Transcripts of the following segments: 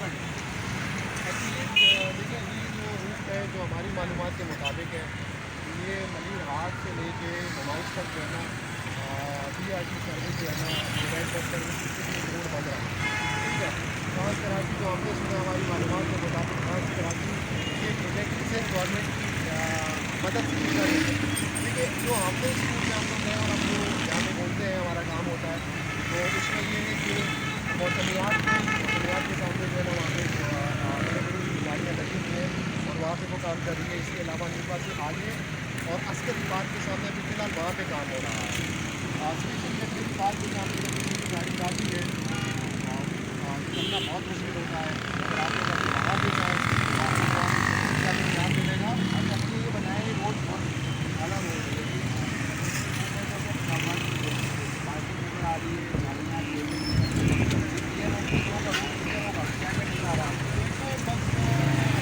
देखिए ये जो रूट है जो हमारी मालूमात के मुताबिक है, ये मलिर हाट से लेके नुमाइश तक जो है ना BRT सर्विस जो है ना रेड बस सर्विस किसी रोड बन रहा है। ठीक है, खास कराची जो हमने सुना हमारी मालूमात के मुताबिक खास कराची ये प्रोजेक्ट से गवर्नमेंट की मदद की जा रही है। देखिए जो हमने स्कूल में हम लोग गए और हम लोग जहाँ पे बोलते हैं हमारा काम होता है, तो उसमें ये है कि मौसमियात के सामने जो है ना वहाँ पे बड़ी बड़ी गाड़ियाँ लगी हुई हैं और वहाँ पे वो काम कर रही है। इसके अलावा नीपा से आगे और अस्करी पार्क के सामने अभी फ़िलहाल वहाँ पे काम हो रहा है। स्पेशली अस्करी पार्क के सामने जब किसी की गाड़ी जाती है निकलना बहुत मुश्किल होता है। अगर आप लोग अपनी वहाँ पे जाएँ तो आपको ध्यान मिलेगा। अच्छा हमने ये बनाया है रोड बहुत अलग हो रही है, पार्किंग नज़र आ रही है, गाड़ियाँ ये रोड कितना का रोड कितना होगा, क्या क्या नज़र आ रहा है? देखो बस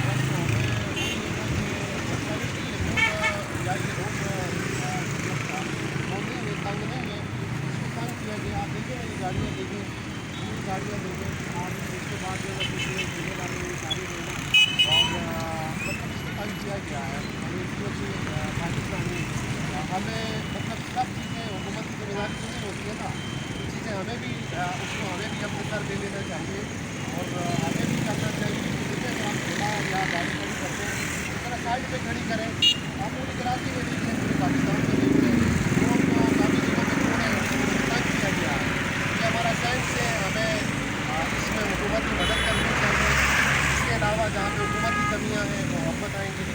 बस हमें वही है ना कि मतलब कि ये रोड या ये रोड बोलते हैं तंग नहीं है, इसको तंग किया गया। आप देखें ये गाड़ियाँ देखें, पूरी गाड़ियाँ देखें और उसके बाद जो है दूसरे ठेले वाले सारी जो है और मतलब इसको तंग किया गया है। हमें इसकी वजह से पाकिस्तानी हमें मतलब सब चीज़ें हुकूमत की जिम्मेदारी तो नहीं होती है ना, ये चीज़ें हमें भी उसको हमें भी अपने सर ले लेना चाहिए और हमें भी करना चाहिए कि देखिए अगर हम ठेला या गाड़ी खड़ी करते हैं तो ज़रा साइड पे खड़ी करें। आप पूरी कराची में देखिए, पूरे पाकिस्तान में देखिए रोड को काफ़ी जगहों पे जो है तंग किया गया है। ये हमारा सेंस है, हमें इसमें हुकूमत की मदद करनी चाहिए। इसके अलावा जहाँ पे हुकूमत की कमियाँ हैं वो हम बताएँगे।